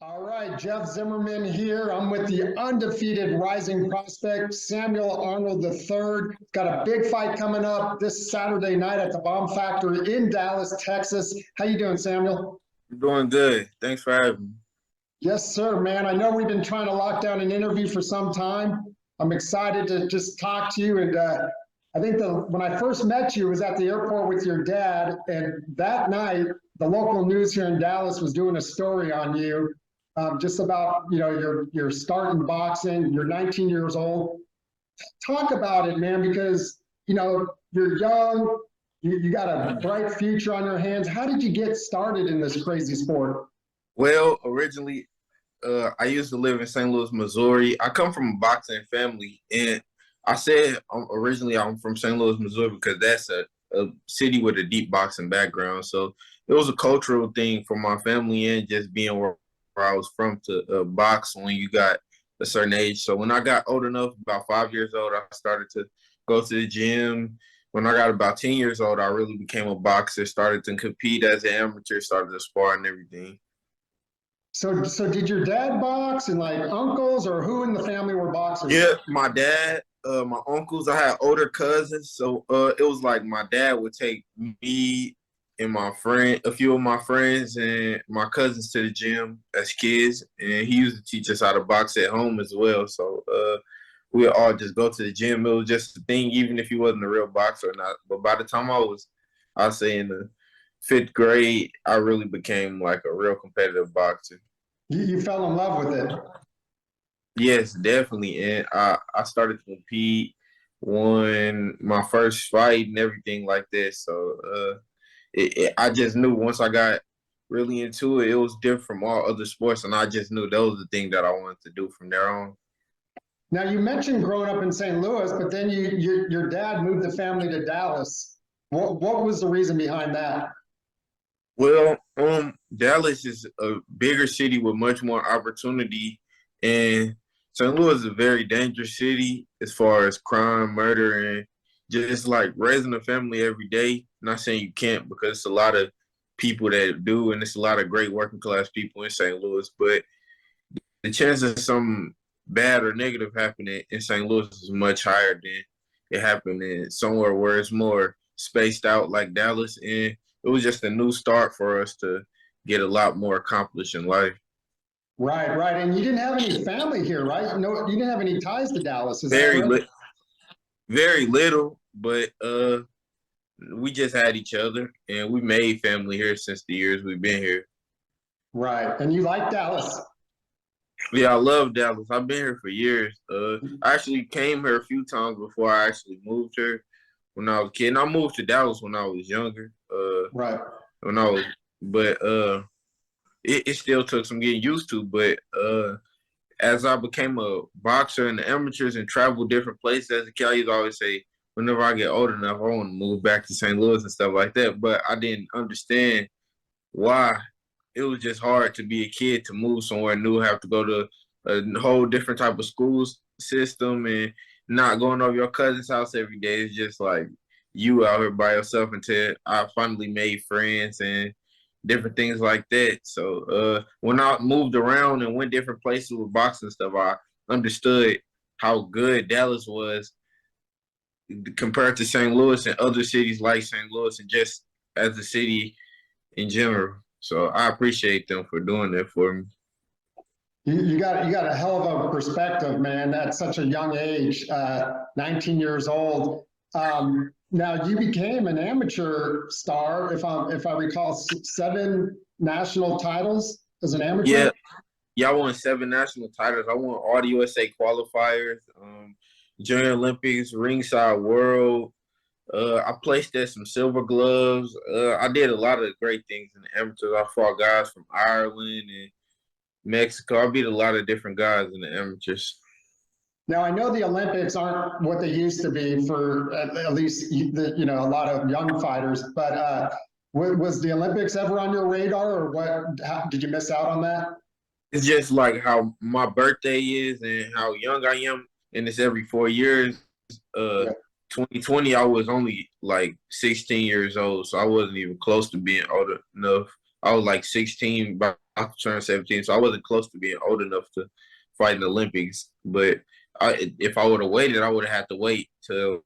All right, Jeff Zimmerman here. I'm with the undefeated rising prospect, Samuel Arnold III. Got a big fight coming up this Saturday night at the Bomb Factory in Dallas, Texas. How you doing, Samuel? I'm doing good. Thanks for having me. Yes, sir, man. I know we've been trying to lock down an interview for some time. I'm excited to just talk to you. And I think when I first met you, it was at the airport with your dad. And that night, the local news here in Dallas was doing a story on you. Just about your start in boxing. You're 19 years old. Talk about it, man, because you're young. You got a bright future on your hands. How did you get started in this crazy sport? Well, originally, I used to live in St. Louis, Missouri. I come from a boxing family, and I said originally I'm from St. Louis, Missouri, because that's a city with a deep boxing background. So it was a cultural thing for my family and just being where I was from to box when you got a certain age. So when I got old enough, about 5 years old, I started to go to the gym. When I got about 10 years old, I really became a boxer, started to compete as an amateur, started to spar and everything. So did your dad box and like uncles or who in the family were boxers? Yeah, my dad, my uncles, I had older cousins. So it was like my dad would take me and a few of my friends and my cousins to the gym as kids. And he used to teach us how to box at home as well. So we would all just go to the gym. It was just a thing, even if he wasn't a real boxer or not. But by the time I'd say in the fifth grade, I really became like a real competitive boxer. You fell in love with it. Yes, definitely. And I started to compete, won my first fight and everything like that. So I just knew once I got really into it, it was different from all other sports. And I just knew that was the thing that I wanted to do from there on. Now you mentioned growing up in St. Louis, but then your dad moved the family to Dallas. What was the reason behind that? Well, Dallas is a bigger city with much more opportunity, and St. Louis is a very dangerous city as far as crime, murder, and just like raising a family every day. Not saying you can't, because it's a lot of people that do, and it's a lot of great working class people in St. Louis. But the chance of some bad or negative happening in St. Louis is much higher than it happened in somewhere where it's more spaced out like Dallas. And it was just a new start for us to get a lot more accomplished in life. Right, right. And you didn't have any family here, right? No, you didn't have any ties to Dallas. Is that Very correct? very little, but we just had each other and we made family here since the years we've been here. Right. And you like Dallas? Yeah, I love Dallas. I've been here for years. I actually came here a few times before I actually moved here when I was a kid. And I moved to Dallas when I was younger. Right. When I was, but it still took some getting used to. But as I became a boxer in the amateurs and traveled different places as a kid, I used to always say, whenever I get old enough, I want to move back to St. Louis and stuff like that. But I didn't understand why. It was just hard to be a kid to move somewhere new, have to go to a whole different type of school system and not going over your cousin's house every day. It's just like you out here by yourself until I finally made friends and different things like that. So when I moved around and went different places with boxing stuff, I understood how good Dallas was compared to St. Louis and other cities like St. Louis and just as a city in general. So I appreciate them for doing that for me. You got a hell of a perspective, man, at such a young age, 19 years old. Now you became an amateur star, if I recall, seven national titles as an amateur. Yeah, yeah, I won 7 national titles. I won all the USA qualifiers, Junior Olympics, Ringside World. I placed at some silver gloves. I did a lot of great things in the amateurs. I fought guys from Ireland and Mexico. I beat a lot of different guys in the amateurs. Now I know the Olympics aren't what they used to be for at least a lot of young fighters, but was the Olympics ever on your radar, or what? How, did you miss out on that? It's just like how my birthday is and how young I am, and it's every 4 years. Uh, Yeah. 2020, I was only like 16 years old, so I wasn't even close to being old enough. I was like 16 by I turned 17, so I wasn't close to being old enough to fight in the Olympics. But if I would have waited, I would have had to wait till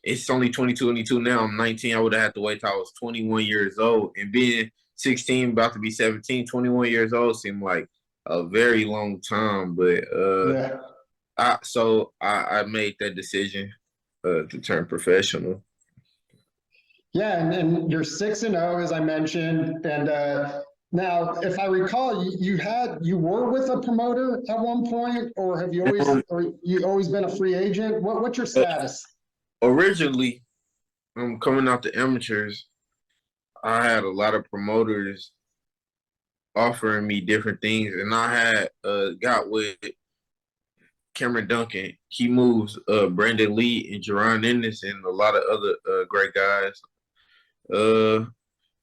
it's only 2022 now. I'm 19. I would have had to wait till I was 21 years old. And being 16, about to be 17, 21 years old seemed like a very long time. But Yeah. I made that decision to turn professional. Yeah, and you're 6-0, as I mentioned. And now, if I recall, you were with a promoter at one point, or have you always been a free agent? What's your status? Originally, coming out the amateurs, I had a lot of promoters offering me different things, and I had got with Cameron Duncan. He moves Brandon Lee and Jerron Ennis and a lot of other great guys.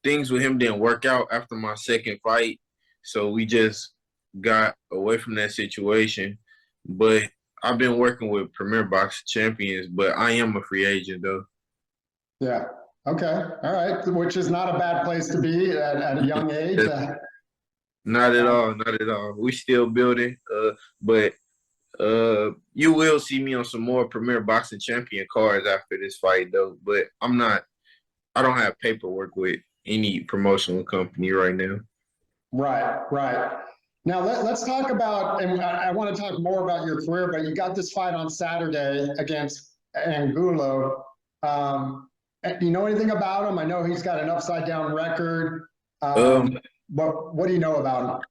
Things with him didn't work out after my second fight, so we just got away from that situation. But I've been working with Premier Box champions, but I am a free agent though. Yeah. Okay. All right. Which is not a bad place to be at a young age. Not at all, not at all. We still building, but you will see me on some more Premier Boxing Champion cards after this fight, though. But I don't have paperwork with any promotional company right now. Right, right. Now let's talk about, and I want to talk more about your career, but you got this fight on Saturday against Angulo. Do you know anything about him? I know he's got an upside down record. But what do you know about him?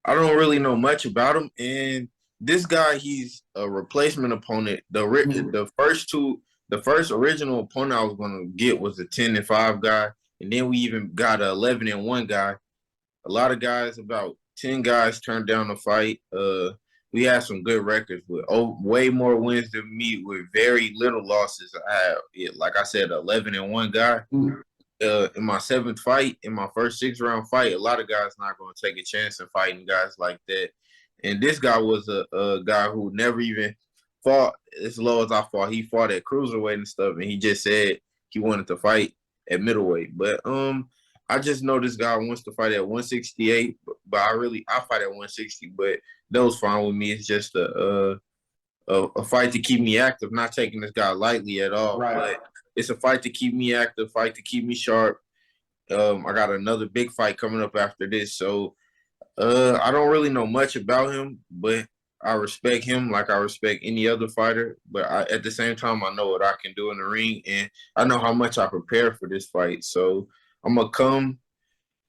I don't really know much about him. And this guy, he's a replacement opponent. The first original opponent I was gonna get was a 10-5 guy, and then we even got a 11-1 guy. A lot of guys, about 10 guys, turned down the fight. We had some good records with way more wins than me with very little losses. Like I said, 11-1 guy. In my seventh fight, in my first 6-round fight, a lot of guys not going to take a chance in fighting guys like that. And this guy was a guy who never even fought as low as I fought. He fought at cruiserweight and stuff, and he just said he wanted to fight at middleweight. But I just know this guy wants to fight at 168, but I fight at 160. But that was fine with me. It's just a fight to keep me active, not taking this guy lightly at all. Right. But it's a fight to keep me active, fight to keep me sharp. I got another big fight coming up after this, so I don't really know much about him, but I respect him like I respect any other fighter. But at the same time, I know what I can do in the ring, and I know how much I prepare for this fight. So I'm gonna come,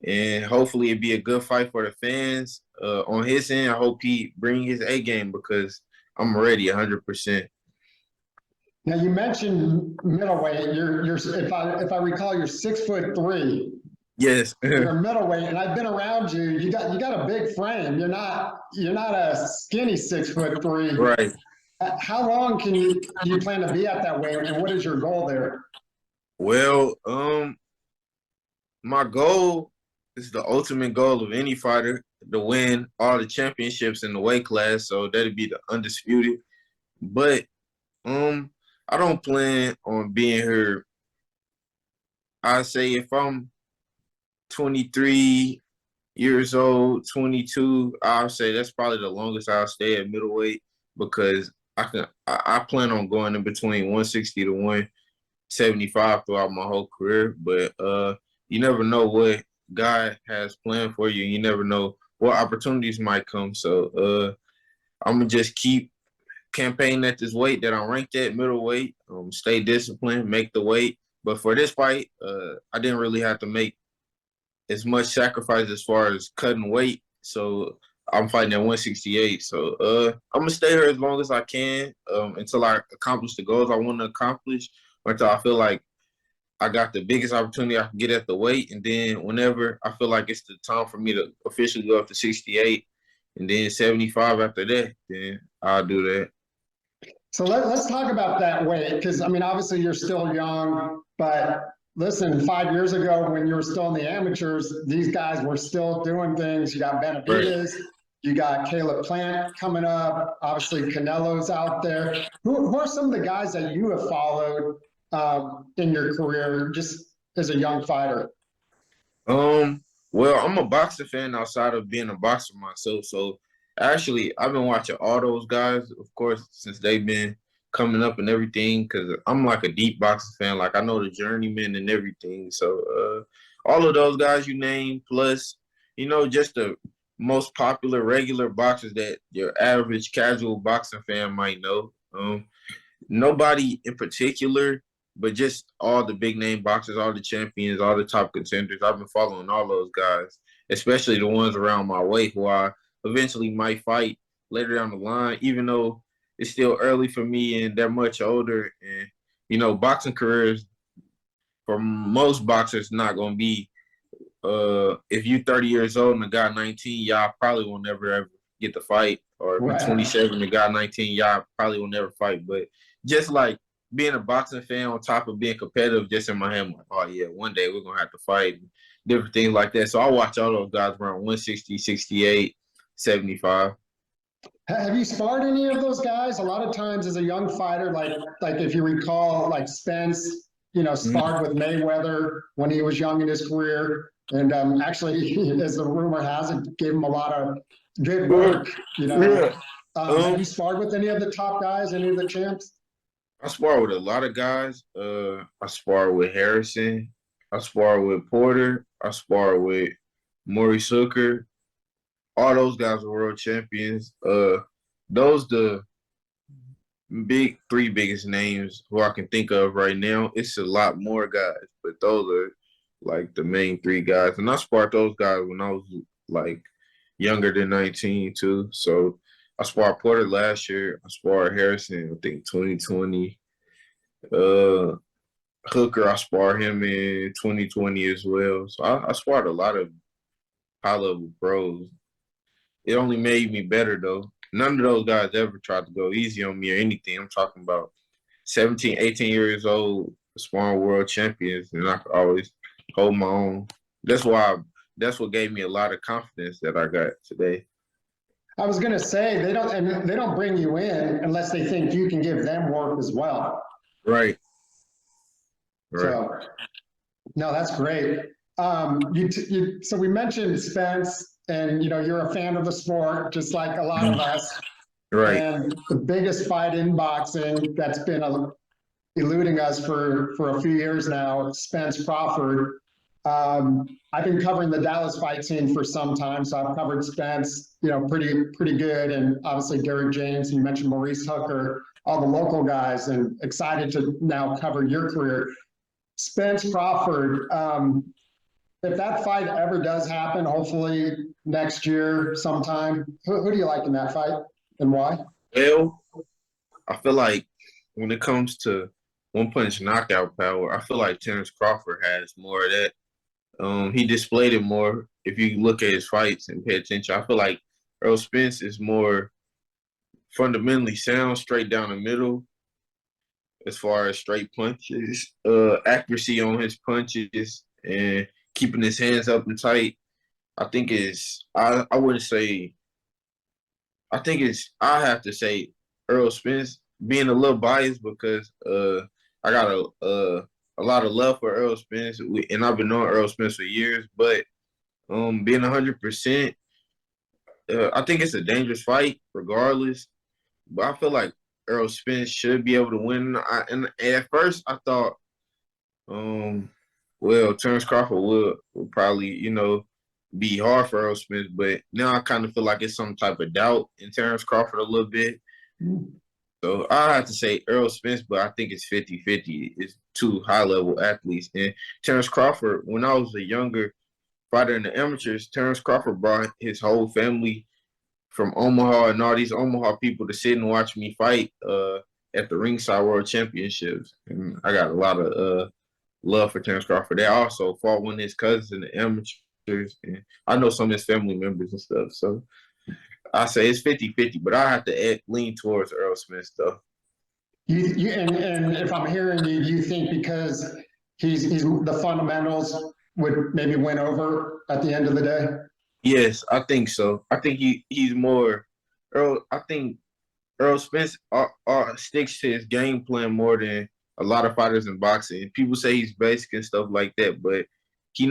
and hopefully it be a good fight for the fans. On his end, I hope he bring his A game because I'm ready 100%. Now you mentioned middleweight. You're if I recall, you're 6'3". Yes. You're middleweight, and I've been around you. You got a big frame. You're not a skinny 6'3". Right. How long do you plan to be at that weight, and what is your goal there? Well, my goal is the ultimate goal of any fighter to win all the championships in the weight class. So that'd be the undisputed. But I don't plan on being here. I say if I'm 23 years old, 22, I'll say that's probably the longest I'll stay at middleweight because I plan on going in between 160 to 175 throughout my whole career. But you never know what God has planned for you. You never know what opportunities might come. So I'm gonna just keep campaign at this weight that I'm ranked at, middleweight, stay disciplined, make the weight. But for this fight, I didn't really have to make as much sacrifice as far as cutting weight. So I'm fighting at 168. So I'm going to stay here as long as I can until I accomplish the goals I want to accomplish, or until I feel like I got the biggest opportunity I can get at the weight. And then whenever I feel like it's the time for me to officially go up to 68 and then 75 after that, then I'll do that. So let's talk about that weight, because I mean, obviously you're still young, but listen, 5 years ago when you were still in the amateurs, these guys were still doing things. You got Benavidez, you got Caleb Plant coming up, obviously Canelo's out there. Who are some of the guys that you have followed in your career just as a young fighter? Well, I'm a boxing fan outside of being a boxer myself. So actually, I've been watching all those guys, of course, since they've been coming up and everything. Because I'm like a deep boxing fan. Like I know the journeyman and everything. So all of those guys you named, plus just the most popular regular boxers that your average casual boxing fan might know. Nobody in particular, but just all the big name boxers, all the champions, all the top contenders. I've been following all those guys, especially the ones around my way who I eventually might fight later down the line, even though it's still early for me and they're much older. And, boxing careers for most boxers not going to be, if you're 30 years old and the guy 19, y'all probably will never ever get to fight. Or if you're 27 and the guy 19, y'all probably will never fight. But just like being a boxing fan on top of being competitive, just in my head, I'm like, oh yeah, one day we're gonna have to fight and different things like that. So I watch all those guys around 160, 68, 75. Have you sparred any of those guys? A lot of times as a young fighter, like if you recall, like Spence, sparred with Mayweather when he was young in his career. And actually, as the rumor has it, gave him a lot of good work, Yeah. Have you sparred with any of the top guys, any of the champs? I spar with a lot of guys. I spar with Harrison. I spar with Porter. I spar with Maurice Hooker. All those guys are world champions. Those the three biggest names who I can think of right now. It's a lot more guys, but those are like the main three guys. And I sparred those guys when I was like younger than 19 too. So I sparred Porter last year. I sparred Harrison, I think 2020. Hooker, I sparred him in 2020 as well. So I sparred a lot of high level pros. It only made me better though. None of those guys ever tried to go easy on me or anything. I'm talking about 17, 18 years old, sparring world champions, and I could always hold my own. That's what gave me a lot of confidence that I got today. I was going to say they don't bring you in unless they think you can give them work as well. Right. So, no, that's great. So we mentioned Spence, and you're a fan of the sport, just like a lot of us. Right. And the biggest fight in boxing that's been eluding us for a few years now, Spence Crawford. I've been covering the Dallas fight scene for some time, so I've covered Spence, pretty good, and obviously Derrick James. You mentioned Maurice Hooker, all the local guys, and excited to now cover your career. Spence Crawford, if that fight ever does happen, hopefully next year sometime, who do you like in that fight and why? Well, I feel like when it comes to one punch knockout power, I feel like Terrence Crawford has more of that. He displayed it more. If you look at his fights and pay attention, I feel like Earl Spence is more fundamentally sound, straight down the middle, as far as straight punches, accuracy on his punches, and keeping his hands up and tight. I think I wouldn't say. I think I have to say Earl Spence, being a little biased because I got a lot of love for Earl Spence, and I've been knowing Earl Spence for years. But being 100%, I think it's a dangerous fight regardless. But I feel like Earl Spence should be able to win. And at first, I thought, Terrence Crawford would probably, be hard for Earl Spence. But now I kind of feel like it's some type of doubt in Terrence Crawford a little bit. So I have to say Earl Spence, but I think it's 50-50. It's two high-level athletes. And Terrence Crawford, when I was a younger fighter in the amateurs, Terrence Crawford brought his whole family from Omaha and all these Omaha people to sit and watch me fight at the Ringside World Championships. And I got a lot of love for Terrence Crawford. They also fought one of his cousins in the amateurs. And I know some of his family members and stuff. So I say it's 50-50, but I have to lean towards Earl Smith though. And if I'm hearing you, you think because he's the fundamentals would maybe win over at the end of the day? Yes, I think so. I think he's more Earl. I think Earl Spence sticks to his game plan more than a lot of fighters in boxing. People say he's basic and stuff like that, but he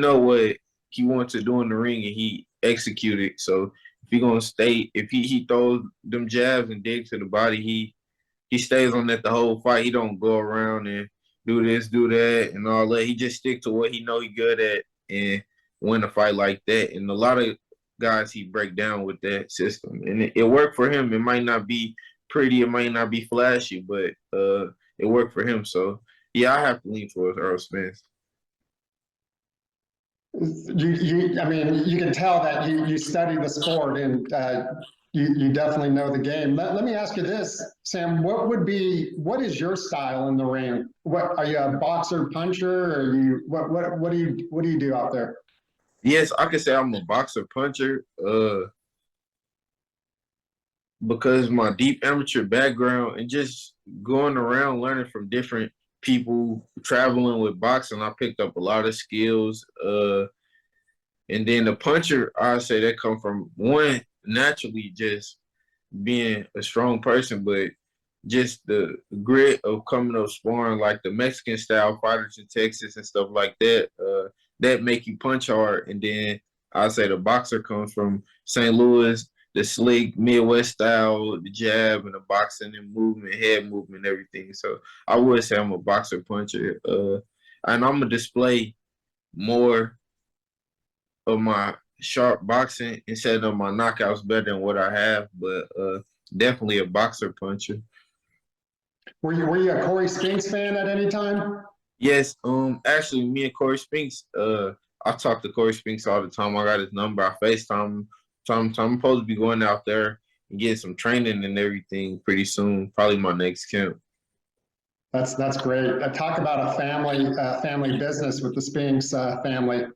he wanted to do in the ring, and he executed. So if he gonna stay, if he throws them jabs and digs to the body, he stays on that the whole fight. He don't go around and do this, do that, and all that. He just stick to what he know he good at and win a fight like that. And a lot of guys he break down with that system, and it worked for him. It might not be pretty, it might not be flashy, but it worked for him. So yeah, I have to lean towards Earl Spence. I mean, you can tell that you study the sport and you definitely know the game. Let me ask you this, Sam. What is your style in the ring? What are you, a boxer, puncher, or what do you do out there? Yes, I could say I'm a boxer puncher. Because my deep amateur background and just going around learning from different people, traveling with boxing, I picked up a lot of skills. And then the puncher, I say that come from one, naturally just being a strong person, but just the grit of coming up sparring like the Mexican style fighters in Texas and stuff like that, that make you punch hard. And then I say the boxer comes from St. Louis, the slick Midwest style, the jab and the boxing and movement, head movement, everything. So I would say I'm a boxer puncher. And I'm gonna display more of my sharp boxing instead of my knockouts better than what I have, but definitely a boxer puncher. Were you a Corey Spinks fan at any time? Yes, actually me and Corey Spinks, I talk to Corey Spinks all the time. I got his number. I FaceTime him. I'm supposed to be going out there and getting some training and everything pretty soon, probably my next camp. That's great. Talk about a family business with the Spinks family.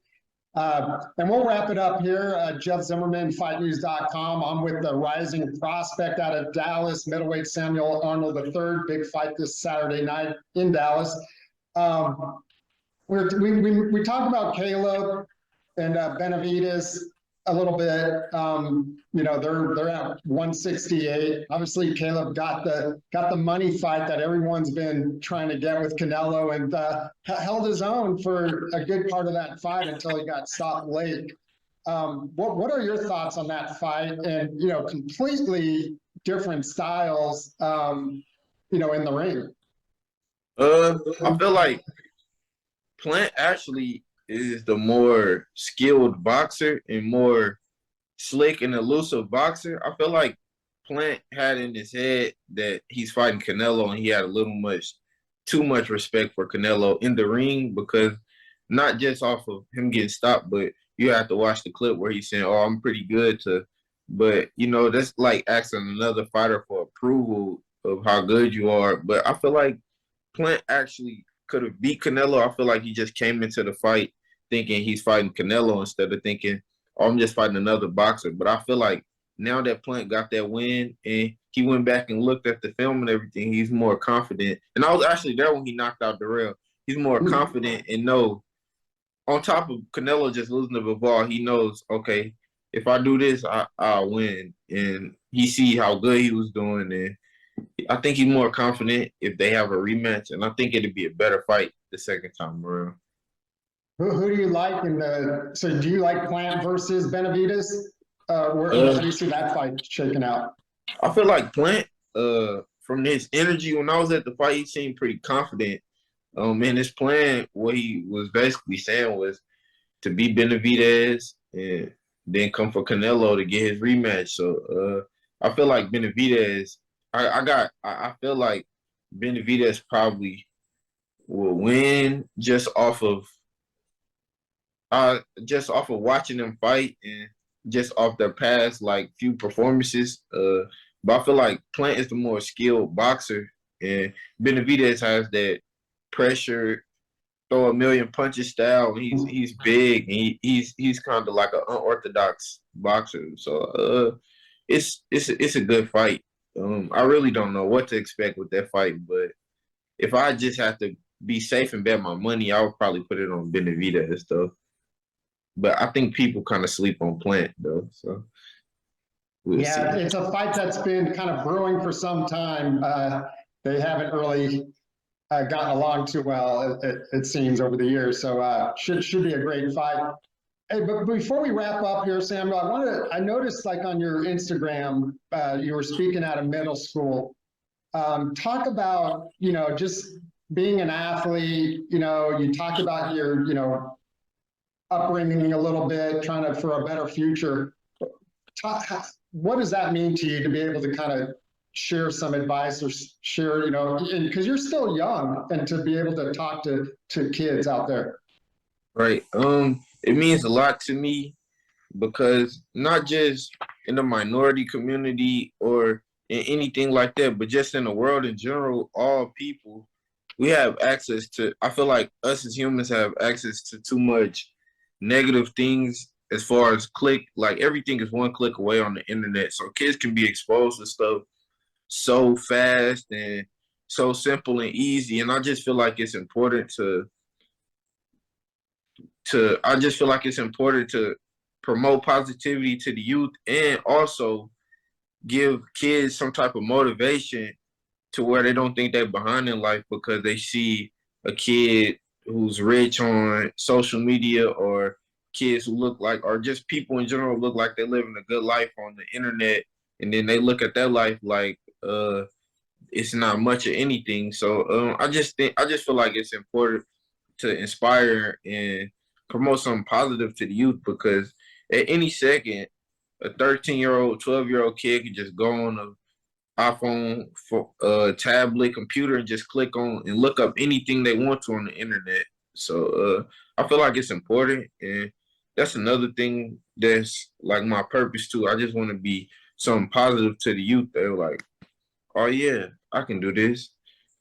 And we'll wrap it up here. Jeff Zimmerman, FightNews.com. I'm with the rising prospect out of Dallas, middleweight Samuel Arnold III. Big fight this Saturday night in Dallas. We talked about Caleb and Benavidez a little bit. You know, they're at 168. Obviously, Caleb got the money fight that everyone's been trying to get with Canelo, and held his own for a good part of that fight until he got stopped late. What are your thoughts on that fight? And, you know, completely different styles, you know, in the ring. I feel like Plant actually is the more skilled boxer and more slick and elusive boxer. I feel like Plant had in his head that he's fighting Canelo, and he had a little too much respect for Canelo in the ring, because not just off of him getting stopped, but you have to watch the clip where he's saying, "Oh, I'm pretty good," but you know, that's like asking another fighter for approval of how good you are. But I feel like Plant actually could have beat Canelo. I feel like he just came into the fight thinking he's fighting Canelo instead of thinking, "Oh, I'm just fighting another boxer." But I feel like now that Plant got that win and he went back and looked at the film and everything, he's more confident. And I was actually there when he knocked out Darrell. He's more confident and know, on top of Canelo just losing to Bivol, he knows, okay, if I do this, I'll win. And he see how good he was doing, and I think he's more confident if they have a rematch, and I think it'd be a better fight the second time around. Who do you like so do you like Plant versus Benavidez? How do you see that fight shaking out? I feel like Plant, from his energy when I was at the fight, he seemed pretty confident. And his plan, what he was basically saying was to beat Benavidez and then come for Canelo to get his rematch. So I feel like Benavidez, I feel like Benavidez probably will win just off of watching them fight and just off their past like few performances. But I feel like Plant is the more skilled boxer, and Benavidez has that pressure, throw a million punches style. He's big. And he's kind of like an unorthodox boxer. So it's a good fight. I really don't know what to expect with that fight, but if I just have to be safe and bet my money, I would probably put it on Benavidez though. But I think people kind of sleep on Plant though. So we'll see. It's a fight that's been kind of brewing for some time. They haven't really gotten along too well, it seems, over the years. So should be a great fight. Hey, but before we wrap up here, Samuel, I noticed like on your Instagram, you were speaking out of middle school. Talk about, just being an athlete, you talked about your, upbringing a little bit, trying to, for a better future. What does that mean to you to be able to kind of share some advice or share, because you're still young and to be able to talk to kids out there? Right. It means a lot to me because not just in the minority community or in anything like that, but just in the world in general, all people, we have access to, I feel like us as humans have access to too much negative things as far as like everything is one click away on the internet. So kids can be exposed to stuff so fast and so simple and easy. And I just feel like it's important I just feel like it's important to promote positivity to the youth and also give kids some type of motivation to where they don't think they're behind in life because they see a kid who's rich on social media or kids who look like, or just people in general look like they're living a good life on the internet. And then they look at their life like, it's not much of anything. So I just feel like it's important to inspire and promote something positive to the youth because at any second, a 13-year-old, 12-year-old kid can just go on a iPhone, for tablet, computer, and just click on and look up anything they want to on the internet. So I feel like it's important, and that's another thing that's like my purpose too. I just want to be something positive to the youth. They're like, oh yeah, I can do this.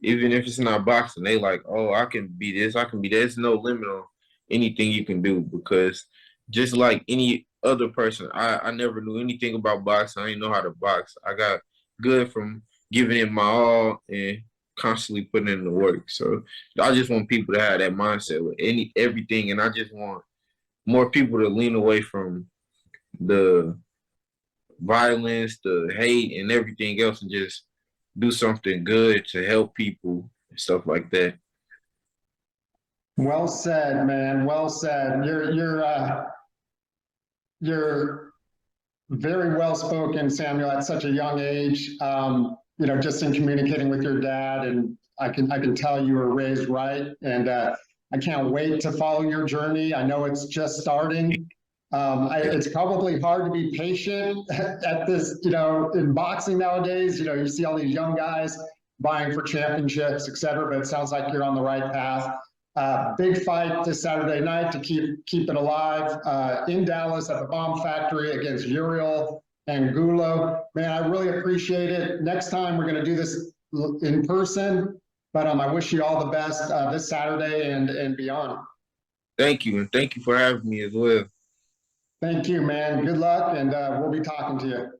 Even if it's not boxing, they like, oh, I can be this, I can be that. There's no limit on anything you can do because just like any other person, I never knew anything about boxing. I didn't know how to box. I got good from giving it my all and constantly putting in the work. So I just want people to have that mindset with everything, and I just want more people to lean away from the violence, the hate, and everything else, and just do something good to help people and stuff like that. Well said, man. Well said. You're very well spoken, Samuel, at such a young age. Just in communicating with your dad, and I can tell you were raised right, and I can't wait to follow your journey. I know it's just starting. It's probably hard to be patient at this, in boxing nowadays. You see all these young guys vying for championships, et cetera, but it sounds like you're on the right path. Big fight this Saturday night to keep it alive in Dallas at the Bomb Factory against Uriel Angulo. Man, I really appreciate it. Next time we're going to do this in person, but I wish you all the best this Saturday and beyond. Thank you, and thank you for having me as well. Thank you, man. Good luck, and we'll be talking to you.